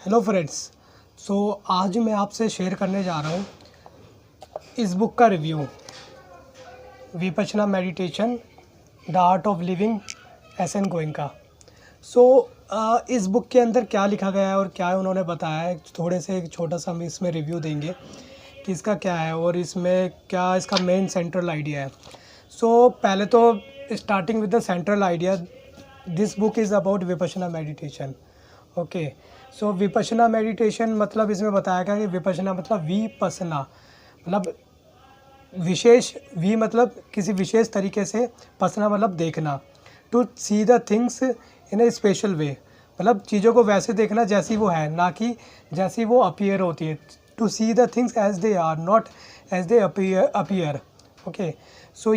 Hello friends. आज मैं आपसे शेयर करने जा रहा हूँ इस बुक का review, Vipassana meditation the art of living essence going का। इस बुक के अंदर क्या लिखा गया है और क्या उन्होंने बताया है, थोड़े से एक छोटा सा हम इसमें रिव्यू देंगे कि इसका क्या है और इसमें क्या इसका मेन सेंट्रल आइडिया है। पहले तो starting with the central idea, this book is about Vipassana meditation. Okay, Vipassana meditation मतलब इसमें बताया गया कि विपश्यना मतलब विपसना मतलब विशेष, वी मतलब किसी विशेष तरीके से, पसना मतलब देखना, to see the things in a special way मतलब चीज़ों को वैसे देखना जैसी वो है, ना कि जैसी वो अपीयर होती है। To see the things as they are, not as they appear. Okay,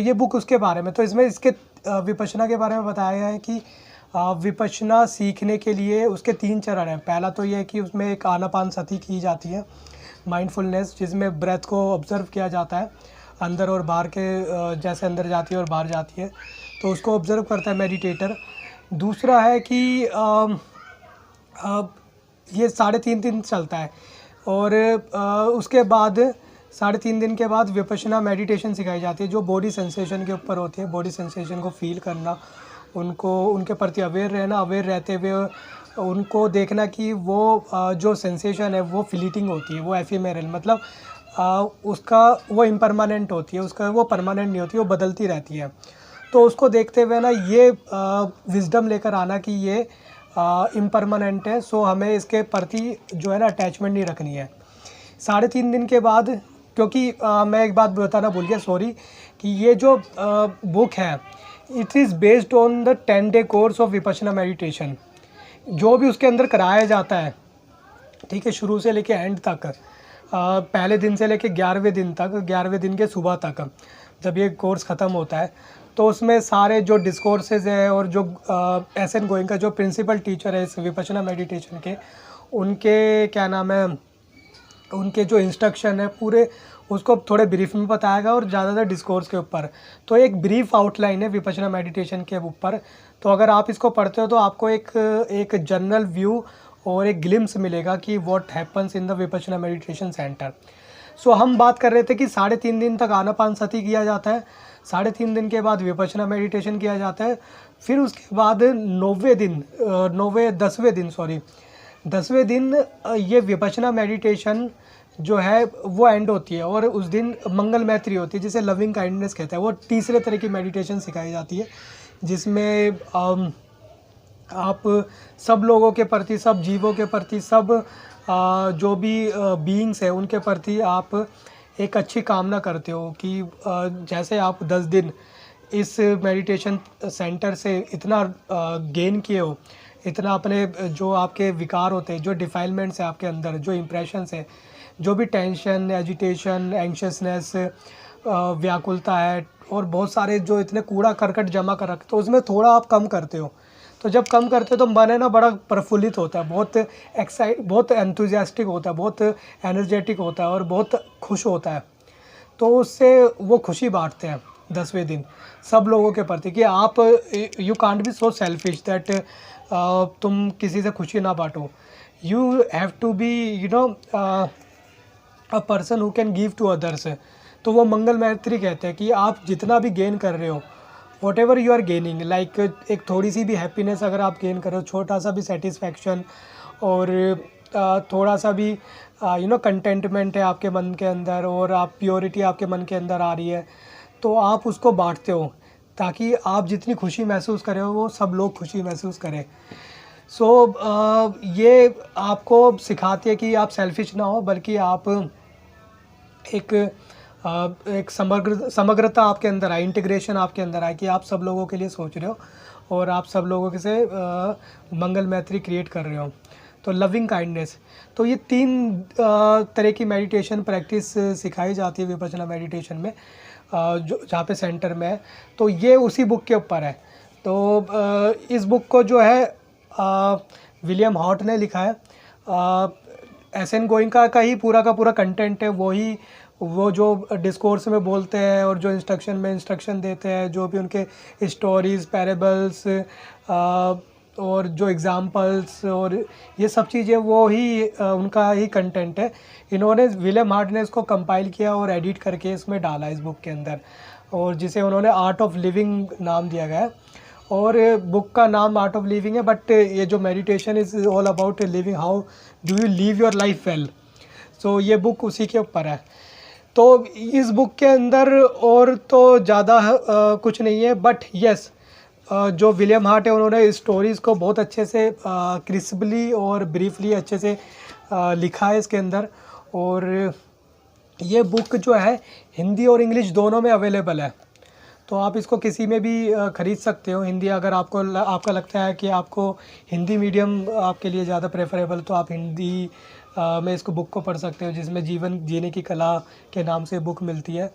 ये बुक उसके बारे में, तो इसमें इसके विपश्यना के बारे में बताया गया है कि विपश्यना सीखने के लिए उसके 3 चरण हैं। पहला तो ये है कि उसमें एक आनापानसति की जाती है, माइंडफुलनेस, जिसमें ब्रेथ को ऑब्ज़र्व किया जाता है, अंदर और बाहर के जैसे अंदर जाती है और बाहर जाती है, तो उसको ऑब्ज़र्व करता है मेडिटेटर। दूसरा है कि ये 3.5 दिन चलता है और उसके बाद 3.5 दिन के बाद विपश्यना मेडिटेशन सिखाई जाती है, जो बॉडी सेंसेशन के ऊपर होती है। बॉडी सेंसेशन को फील करना, उनको उनके प्रति अवेयर रहना, अवेयर रहते हुए उनको देखना कि वो जो सेंसेशन है वो फ्लीटिंग होती है, वो एफिमेरल मतलब उसका वो इम्परमानेंट होती है, उसका वो परमानेंट नहीं होती, वो बदलती रहती है। तो उसको देखते हुए ना ये विजडम लेकर आना कि ये इम्परमानेंट है, हमें इसके प्रति जो है ना अटैचमेंट नहीं रखनी है। 3.5 दिन के बाद, क्योंकि मैं एक बात बताना भूल गया, सॉरी, कि ये जो बुक है it is based on the 10 day course of Vipassana meditation. जो भी उसके अंदर कराया जाता है, ठीक है, शुरू से लेके एंड तक, पहले दिन से लेके 11वें दिन तक, 11वें दिन के सुबह तक जब ये कोर्स ख़त्म होता है, तो उसमें सारे जो डिस्कोर्सेज है और जो एसन गोइंग का जो प्रिंसिपल टीचर है इस विपश्यना मेडिटेशन के, उनके क्या नाम है, उनके जो इंस्ट्रक्शन है पूरे, उसको थोड़े ब्रीफ में बताएगा और ज़्यादातर डिस्कोर्स के ऊपर। तो एक ब्रीफ आउटलाइन है विपश्यना मेडिटेशन के ऊपर। तो अगर आप इसको पढ़ते हो तो आपको एक जनरल व्यू और एक ग्लिम्स मिलेगा कि what happens in the Vipassana meditation centre. हम बात कर रहे थे कि 3.5 दिन तक आनापानसति किया जाता है, 3.5 दिन के बाद विपश्यना मेडिटेशन किया जाता है, फिर उसके बाद 10वें दिन ये विपश्यना मेडिटेशन जो है वो एंड होती है और उस दिन मंगल मैत्री होती है, जिसे लविंग काइंडनेस कहते हैं। वो तीसरे तरह की मेडिटेशन सिखाई जाती है, जिसमें आप सब लोगों के प्रति, सब जीवों के प्रति, सब जो भी बीइंग्स है उनके प्रति आप एक अच्छी कामना करते हो कि जैसे आप 10 दिन इस मेडिटेशन सेंटर से इतना गेन किए हो, इतना अपने जो आपके विकार होते हैं, जो डिफाइलमेंट्स है आपके अंदर, जो इम्प्रेशंस है, जो भी टेंशन, एजिटेशन, एंक्शसनेस, व्याकुलता है और बहुत सारे जो इतने कूड़ा करकट जमा कर रखते, तो उसमें थोड़ा आप कम करते हो। तो जब कम करते हो तो मन है ना बड़ा प्रफुल्लित होता है, बहुत एंथुजियास्टिक होता है, बहुत एनर्जेटिक होता है और बहुत खुश होता है। तो उससे वो खुशी बांटते हैं 10वें दिन सब लोगों के प्रति कि आप, you can't be so selfish that तुम किसी से खुशी ना बांटो। You have to be a person who can give to others. तो वो मंगल मैत्री कहते हैं कि आप जितना भी गेन कर रहे हो, whatever you are gaining, like एक थोड़ी सी भी हैप्पीनेस अगर आप गेन कर रहे हो, छोटा सा भी सेटिस्फैक्शन और थोड़ा सा भी कंटेंटमेंट है आपके मन के अंदर और आप प्योरिटी आपके मन के अंदर आ रही है, तो आप उसको बांटते हो ताकि आप जितनी खुशी महसूस करें वो सब लोग खुशी महसूस करें। ये आपको सिखाती है कि आप सेल्फिश ना हो, बल्कि आप एक समग्रता आपके अंदर आए, इंटीग्रेशन आपके अंदर आए कि आप सब लोगों के लिए सोच रहे हो और आप सब लोगों के से मंगल मैत्री क्रिएट कर रहे हो। तो लविंग काइंडनेस, तो ये 3 तरह की मेडिटेशन प्रैक्टिस सिखाई जाती है विपश्यना मेडिटेशन में, जो जहाँ पे सेंटर में है। तो ये उसी बुक के ऊपर है। तो इस बुक को जो है विलियम हॉट ने लिखा है। एसन गोइंग का ही पूरा का पूरा कंटेंट है, वो जो डिस्कोर्स में बोलते हैं और जो इंस्ट्रक्शन देते हैं, जो भी उनके स्टोरीज़, पैरेबल्स और जो एग्ज़ाम्पल्स और ये सब चीज़ें वो ही उनका ही कंटेंट है। इन्होंने विलियम हार्ट ने इसको कंपाइल किया और एडिट करके इसमें डाला इस बुक के अंदर, और जिसे उन्होंने आर्ट ऑफ लिविंग नाम दिया गया है। और बुक का नाम आर्ट ऑफ लिविंग है, बट ये जो meditation is all about living, how do you live your life well. So ये बुक उसी के ऊपर है। तो इस बुक के अंदर और तो ज़्यादा कुछ नहीं है, बट येस जो विलियम हार्ट है उन्होंने स्टोरीज़ को बहुत अच्छे से क्रिस्पली और ब्रीफली अच्छे से लिखा है इसके अंदर। और ये बुक जो है हिंदी और इंग्लिश दोनों में अवेलेबल है, तो आप इसको किसी में भी ख़रीद सकते हो। हिंदी अगर आपका लगता है कि आपको हिंदी मीडियम आपके लिए ज़्यादा प्रेफरेबल, तो आप हिंदी में इसको बुक को पढ़ सकते हो, जिसमें जीवन जीने की कला के नाम से बुक मिलती है।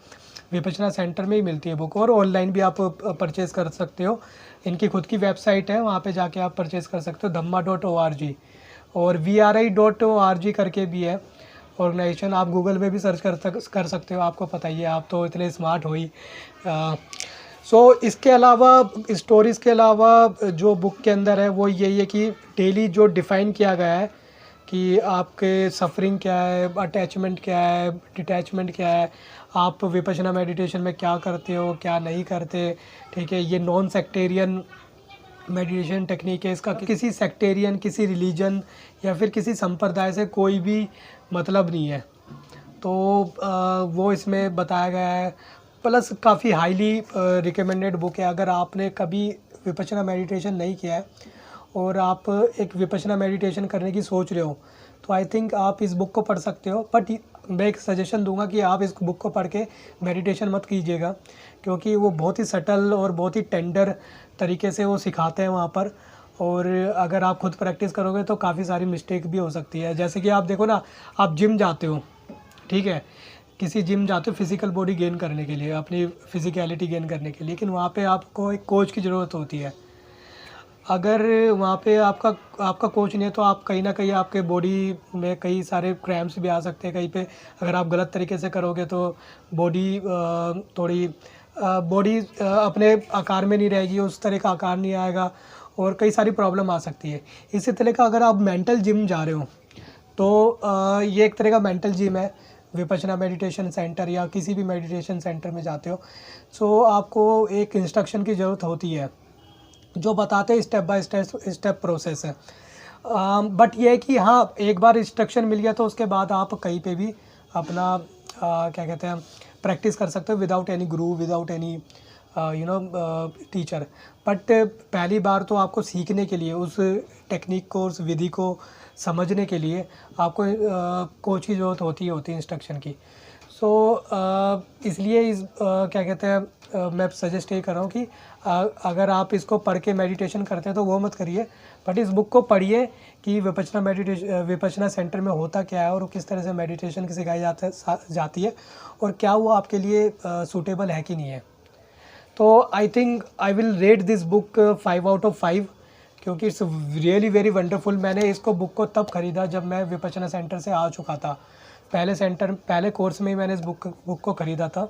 विपचना सेंटर में ही मिलती है बुक, और ऑनलाइन भी आप परचेज़ कर सकते हो। इनकी खुद की वेबसाइट है, वहाँ पे जाके आप परचेज़ कर सकते हो, dhamma.org, और VRI.org करके भी है ऑर्गेनाइजेशन। आप गूगल में भी सर्च कर सकते हो, आपको पता ही है, आप तो इतने स्मार्ट हो ही। सो इसके अलावा, स्टोरीज़ के अलावा जो बुक के अंदर है वो यही है कि डेली जो डिफ़ाइन किया गया है कि आपके सफरिंग क्या है, अटैचमेंट क्या है, डिटैचमेंट क्या है, आप विपश्यना मेडिटेशन में क्या करते हो, क्या नहीं करते, ठीक है। ये नॉन सेक्टेरियन मेडिटेशन टेक्निक है, इसका किसी सेक्टेरियन, किसी रिलीजन या फिर किसी संप्रदाय से कोई भी मतलब नहीं है। तो वो इसमें बताया गया है। प्लस काफ़ी हाईली रिकमेंडेड बुक है। अगर आपने कभी विपश्यना मेडिटेशन नहीं किया है और आप एक विपश्यना मेडिटेशन करने की सोच रहे हो, तो आई थिंक आप इस बुक को पढ़ सकते हो। बट मैं एक सजेशन दूंगा कि आप इस बुक को पढ़ के मेडिटेशन मत कीजिएगा, क्योंकि वो बहुत ही सटल और बहुत ही टेंडर तरीके से वो सिखाते हैं वहाँ पर। और अगर आप खुद प्रैक्टिस करोगे तो काफ़ी सारी मिस्टेक भी हो सकती है। जैसे कि आप देखो ना, आप जिम जाते हो, ठीक है, किसी जिम जाते हो फिज़िकल बॉडी गेन करने के लिए, अपनी फिज़िकलिटी गेन करने के लिए, लेकिन वहाँ पे आपको एक कोच की ज़रूरत होती है। अगर वहाँ पे आपका कोच नहीं है, तो आप कहीं ना कहीं आपके बॉडी में कई सारे क्रैम्प्स भी आ सकते हैं कहीं पे। अगर आप गलत तरीके से करोगे तो बॉडी थोड़ी बॉडी अपने आकार में नहीं रहेगी, उस तरह का आकार नहीं आएगा, और कई सारी प्रॉब्लम आ सकती है। इसी तरह का अगर आप मेंटल जिम जा रहे हो, तो ये एक तरह का मेंटल जिम है, विपश्यना मेडिटेशन सेंटर या किसी भी मेडिटेशन सेंटर में जाते हो। सो आपको एक इंस्ट्रक्शन की ज़रूरत होती है जो बताते हैं स्टेप बाय स्टेप प्रोसेस है। बट ये है कि हाँ, एक बार इंस्ट्रक्शन मिल गया तो उसके बाद आप कहीं पे भी अपना क्या कहते हैं प्रैक्टिस कर सकते हो, without any Guru, without any teacher. But पहली बार तो आपको सीखने के लिए, उस टेक्निक को, उस विधि को समझने के लिए आपको कोच की ज़रूरत होती है इंस्ट्रक्शन की। सो इसलिए क्या कहते हैं मैं सजेस्ट ये कर रहा हूँ कि अगर आप इसको पढ़ के मेडिटेशन करते हैं तो वो मत करिए, बट इस बुक को पढ़िए कि विपश्यना सेंटर में होता क्या है और किस तरह से मेडिटेशन सिखाई जाती है और क्या वो आपके लिए सूटेबल है कि नहीं है। तो I think I will rate this book 5 out of 5, क्योंकि इट्स रियली वेरी वंडरफुल। मैंने इसको बुक को तब ख़रीदा जब मैं विपश्यना सेंटर से आ चुका था। पहले कोर्स में ही मैंने इस बुक को ख़रीदा था,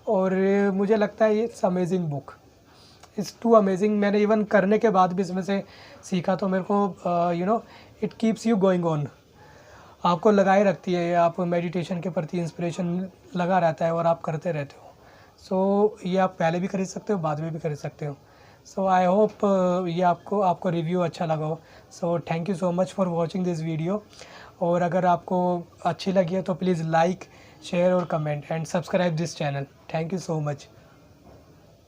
और मुझे लगता है it's amazing book, it's too amazing. मैंने इवन करने के बाद भी इसमें से सीखा, तो मेरे को it keeps you going on, आपको लगाए रखती है, आप मेडिटेशन के प्रति इंस्पिरेशन लगा रहता है और आप करते रहते हो। सो ये आप पहले भी खरीद सकते हो, बाद में भी खरीद सकते हो। सो आई होप ये आपको रिव्यू अच्छा लगा हो। So thank you so much for watching this video, और अगर आपको अच्छी लगी है तो प्लीज़ लाइक, शेयर और comment and subscribe this channel. Thank you so much.